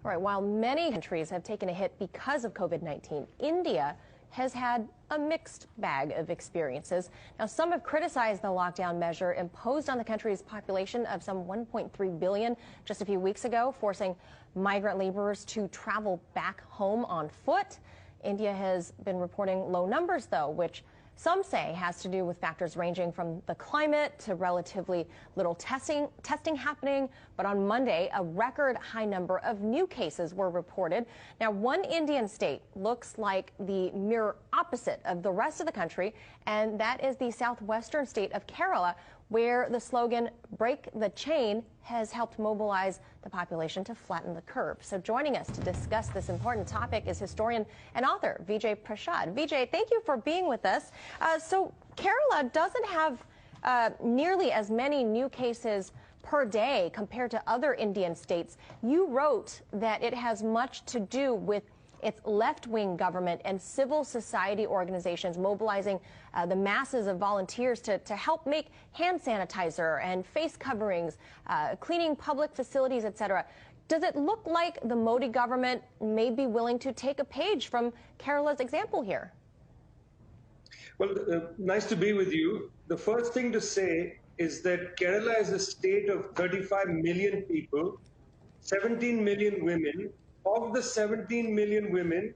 All right, while many countries have taken a hit because of COVID-19, India has had a mixed bag of experiences. Now, some have criticized the lockdown measure imposed on the country's population of some 1.3 billion just a few weeks ago, forcing migrant laborers to travel back home on foot. India has been reporting low numbers, though, which some say has to do with factors ranging from the climate to relatively little testing happening. But on Monday, a record high number of new cases were reported. Now, one Indian state looks like the mirror opposite of the rest of the country, and that is the southwestern state of Kerala, where the slogan "Break the Chain" has helped mobilize the population to flatten the curve. So joining us to discuss this important topic is historian and author Vijay Prashad. Vijay, thank you for being with us. So Kerala doesn't have nearly as many new cases per day compared to other Indian states. You wrote that it has much to do with its left-wing government and civil society organizations mobilizing the masses of volunteers to help make hand sanitizer and face coverings, cleaning public facilities, etc. Does it look like the Modi government may be willing to take a page from Kerala's example here? Well, nice to be with you. The first thing to say is that Kerala is a state of 35 million people, 17 million women. Of the 17 million women,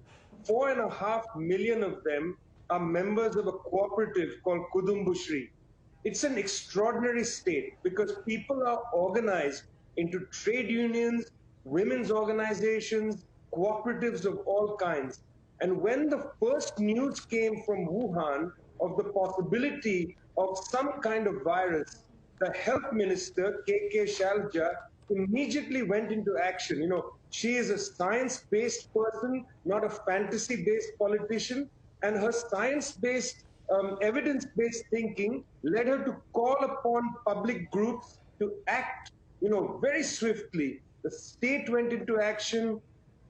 4.5 million of them are members of a cooperative called Kudumbushri. It's an extraordinary state because people are organized into trade unions, women's organizations, cooperatives of all kinds. And when the first news came from Wuhan of the possibility of some kind of virus, the health minister, K.K. Shalja, immediately went into action. You know, she is a science-based person, not a fantasy-based politician, and her science-based, evidence-based thinking led her to call upon public groups to act, very swiftly. The state went into action,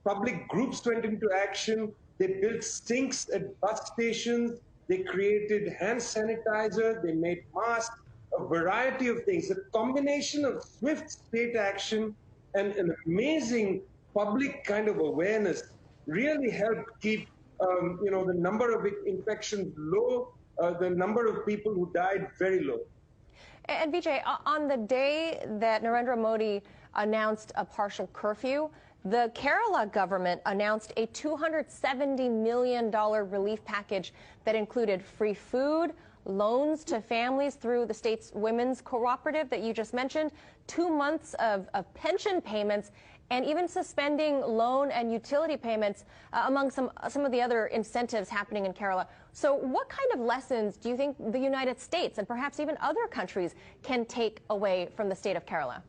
public groups went into action, they built sinks at bus stations, they created hand sanitizer, they made masks, a variety of things. A combination of swift state action and an amazing public kind of awareness really helped keep, the number of infections low, the number of people who died very low. And Vijay, on the day that Narendra Modi announced a partial curfew, the Kerala government announced a $270 million relief package that included free food, loans to families through the state's women's cooperative that you just mentioned, 2 months of pension payments, and even suspending loan and utility payments among some of the other incentives happening in Kerala. So what kind of lessons do you think the United States and perhaps even other countries can take away from the state of Kerala?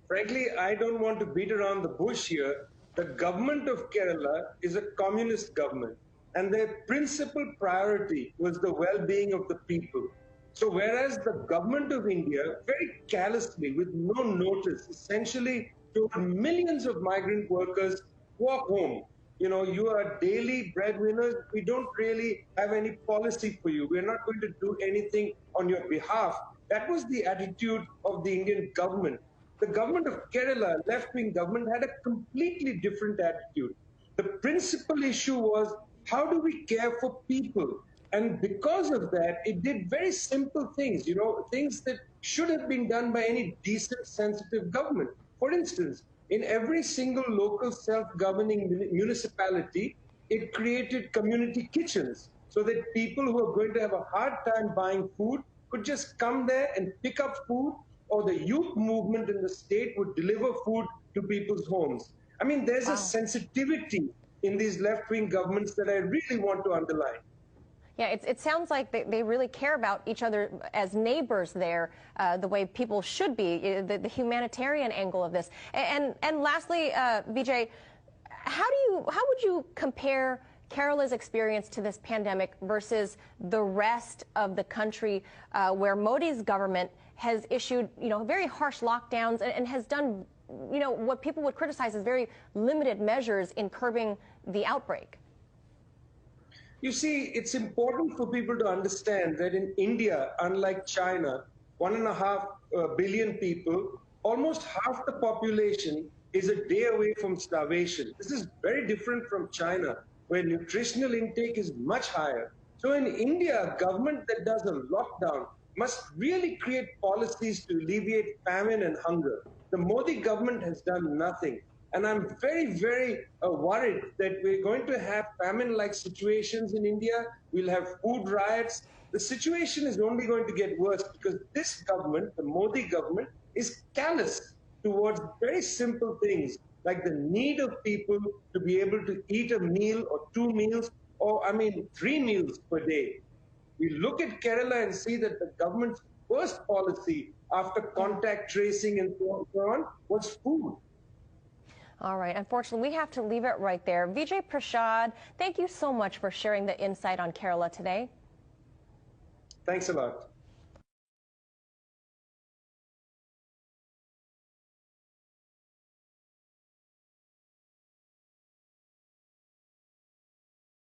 Frankly, I don't want to beat around the bush here. The government of Kerala is a communist government, and their principal priority was the well-being of the people. So whereas the government of India very callously, with no notice, essentially told millions of migrant workers, walk home. You are daily breadwinners. We don't really have any policy for you. We're not going to do anything on your behalf. That was the attitude of the Indian government. The government of Kerala, left-wing government, had a completely different attitude. The principal issue was, how do we care for people? And because of that, it did very simple things, things that should have been done by any decent, sensitive government. For instance, in every single local self-governing municipality, it created community kitchens so that people who are going to have a hard time buying food could just come there and pick up food, or the youth movement in the state would deliver food to people's homes. I mean, there's a sensitivity in these left-wing governments that I really want to underline. Yeah, it sounds like they really care about each other as neighbors there, the way people should be, the humanitarian angle of this. And lastly, Vijay, how would you compare Kerala's experience to this pandemic versus the rest of the country, where Modi's government has issued, very harsh lockdowns and has done, what people would criticize as very limited measures in curbing the outbreak? You see, it's important for people to understand that in India, unlike China, 1.5 billion people, almost half the population is a day away from starvation. This is very different from China, where nutritional intake is much higher. So in India, a government that does a lockdown must really create policies to alleviate famine and hunger. The Modi government has done nothing. And I'm very, very worried that we're going to have famine-like situations in India. We'll have food riots. The situation is only going to get worse because this government, the Modi government, is callous towards very simple things like the need of people to be able to eat a meal or two meals or, 3 meals per day. We look at Kerala and see that the government's first policy after contact tracing and so on was food. All right. Unfortunately, we have to leave it right there. Vijay Prashad, thank you so much for sharing the insight on Kerala today. Thanks a lot.